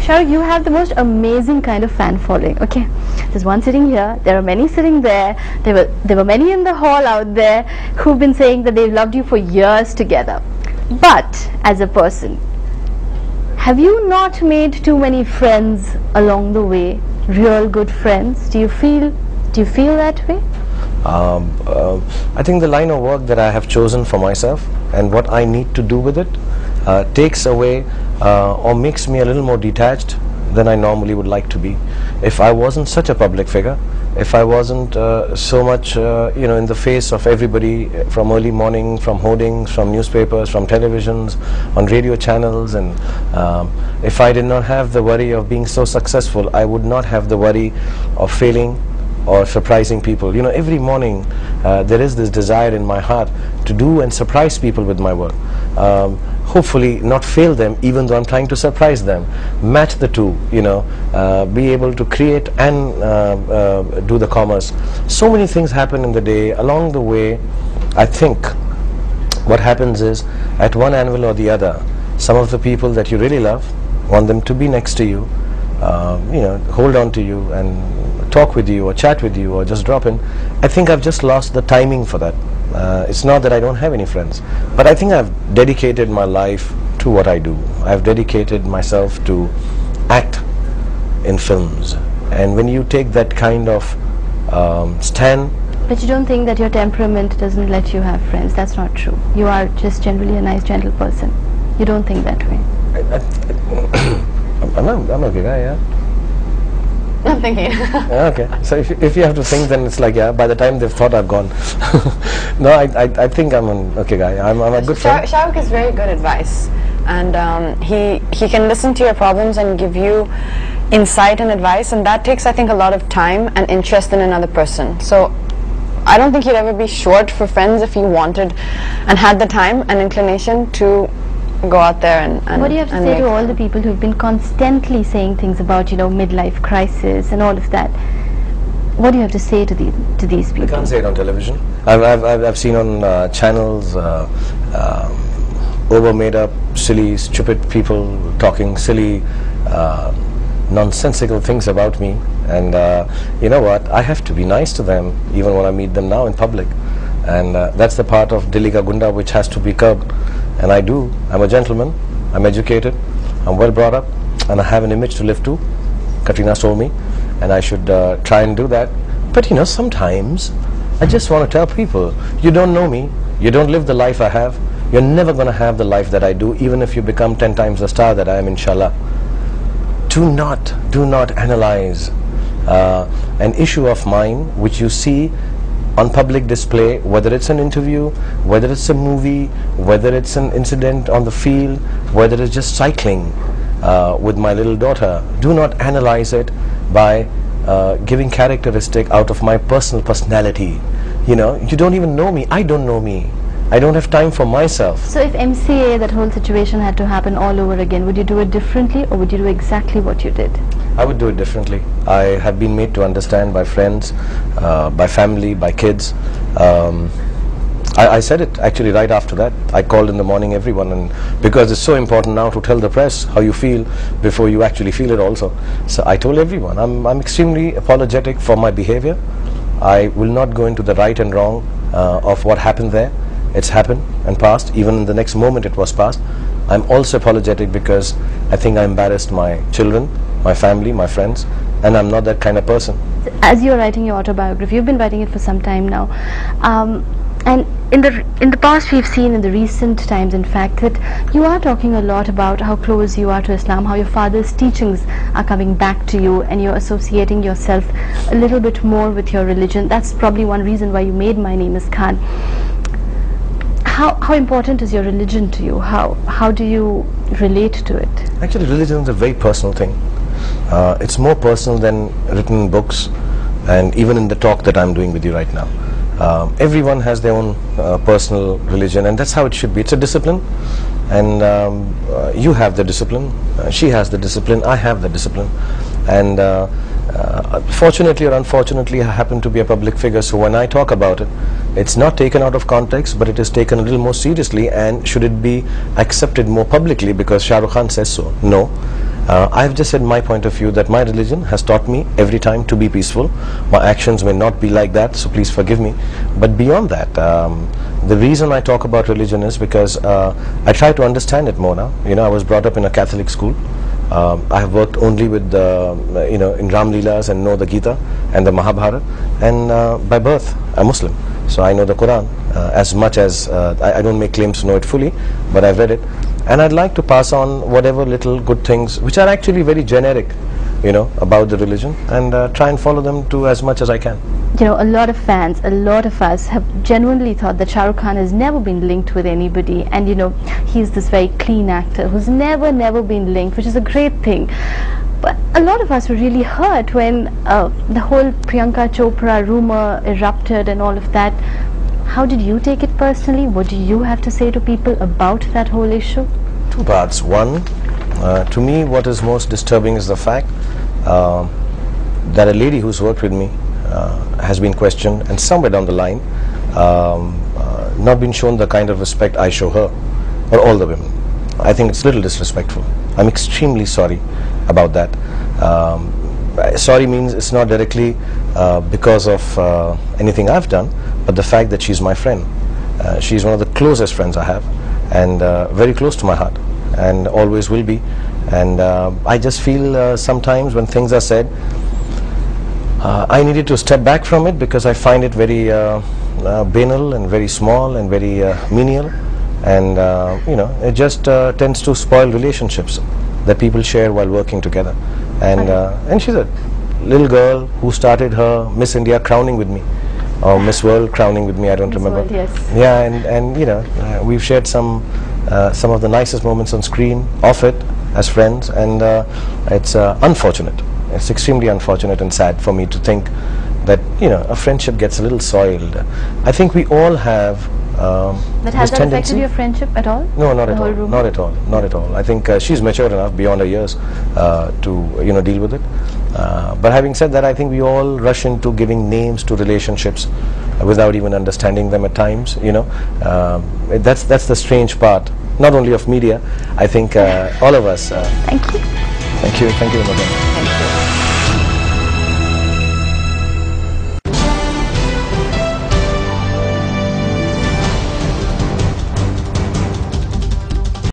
Shahrukh, you have the most amazing kind of fan following. Okay, there's one sitting here, there are many sitting there, there were many in the hall out there who've been saying that they've loved you for years together. But as a person, have you not made too many friends along the way? Real good friends? Do you feel that way? I think the line of work that I have chosen for myself and what I need to do with it takes away or makes me a little more detached than I normally would like to be. If I wasn't such a public figure, if I wasn't so much in the face of everybody from early morning, from hoardings, from newspapers, from televisions, on radio channels, and if I did not have the worry of being so successful, I would not have the worry of failing or surprising people. Every morning there is this desire in my heart to do and surprise people with my work. Hopefully not fail them, even though I'm trying to surprise them. Match the two, be able to create and do the commerce. So many things happen in the day. Along the way, I think what happens is, at one angle or the other, some of the people that you really love want them to be next to you, hold on to you and talk with you or chat with you or just drop in. I think I've just lost the timing for that. It's not that I don't have any friends, but I think I've dedicated my life to what I do. I've dedicated myself to act in films, and when you take that kind of stand. But you don't think that your temperament doesn't let you have friends? That's not true. You are just generally a nice, gentle person. You don't think that way? I'm a good guy, yeah. I'm thinking. Okay, so if you have to think, then it's like, yeah, by the time they've thought, I've gone. No, I think I'm an okay guy. I'm a good friend. Shahrukh is very good advice, and he can listen to your problems and give you insight and advice, and that takes, I think, a lot of time and interest in another person. So I don't think he'd ever be short for friends if he wanted and had the time and inclination to go out there and what do you have to say to all the people who've been constantly saying things about midlife crisis and all of that? What do you have to say to these people? I can't say it on television. I've seen on channels over made up, silly, stupid people talking silly, nonsensical things about me, and you know what? I have to be nice to them even when I meet them now in public, and that's the part of Dilli Ka Gunda which has to be curbed. And I do. I'm a gentleman, I'm educated, I'm well brought up, and I have an image to live to. Katrina told me, and I should try and do that. But sometimes I just want to tell people, you don't know me, you don't live the life I have, you're never going to have the life that I do, even if you become 10 times the star that I am, inshallah. Do not analyze an issue of mine which you see on public display, whether it's an interview, whether it's a movie, whether it's an incident on the field, whether it's just cycling with my little daughter. Do not analyze it by giving characteristic out of my personality. You don't even know me, I don't know me. I don't have time for myself. So if MCA, that whole situation, had to happen all over again, would you do it differently, or would you do exactly what you did? I would do it differently. I have been made to understand by friends, by family, by kids. I said it actually right after that. I called in the morning everyone, and because it's so important now to tell the press how you feel before you actually feel it also. So I told everyone, I'm extremely apologetic for my behavior. I will not go into the right and wrong of what happened there. It's happened and passed. Even in the next moment it was passed. I'm also apologetic because I think I embarrassed my children, my family, my friends, and I'm not that kind of person. As you're writing your autobiography, you've been writing it for some time now, and in the past we've seen, in the recent times in fact, that you are talking a lot about how close you are to Islam, how your father's teachings are coming back to you, and you're associating yourself a little bit more with your religion. That's probably one reason why you made My Name is Khan. How important is your religion to you? How do you relate to it? Actually, religion is a very personal thing. It's more personal than written in books, and even in the talk that I'm doing with you right now. Everyone has their own personal religion, and that's how it should be. It's a discipline, and you have the discipline, she has the discipline, I have the discipline, and fortunately or unfortunately I happen to be a public figure, so when I talk about it, it's not taken out of context, but it is taken a little more seriously. And should it be accepted more publicly because Shah Rukh Khan says so? No. I've just said my point of view, that my religion has taught me every time to be peaceful. My actions may not be like that, so please forgive me. But beyond that, the reason I talk about religion is because I try to understand it more now. You know, I was brought up in a Catholic school. I have worked only with in Ram Leelas and know the Gita and the Mahabharata, and by birth I'm Muslim, so I know the Quran as much as I don't make claims to know it fully, but I've read it, and I'd like to pass on whatever little good things which are actually very generic, you know, about the religion, and try and follow them to as much as I can. You know, a lot of fans, a lot of us have genuinely thought that Shah Rukh Khan has never been linked with anybody, and you know, he's this very clean actor who's never been linked, which is a great thing. But a lot of us were really hurt when the whole Priyanka Chopra rumor erupted and all of that. How did you take it personally? What do you have to say to people about that whole issue? Two parts. One, to me what is most disturbing is the fact that a lady who's worked with me has been questioned, and somewhere down the line not been shown the kind of respect I show her or all the women. I think it's a little disrespectful. I'm extremely sorry about that. Sorry means it's not directly because of anything I've done, but the fact that she's my friend. She's one of the closest friends I have, and very close to my heart, and always will be. And I just feel sometimes when things are said, I needed to step back from it, because I find it very banal and very small and very menial, and you know, it just tends to spoil relationships that people share while working together. And she's a little girl who started her Miss India crowning with me, or Miss World crowning with me, I don't Miss remember. World, yes. Yeah, and you know, we've shared some of the nicest moments on screen, off it, as friends, and it's unfortunate. It's extremely unfortunate and sad for me to think that, you know, a friendship gets a little soiled. I think we all have But has that affected your friendship at all? No, not at all. Not at all. Not at all. I think she's mature enough beyond her years to, you know, deal with it. But having said that, I think we all rush into giving names to relationships without even understanding them at times. You know, that's the strange part. Not only of media, I think all of us. Thank you. Thank you. Thank you, Madam. Thank you.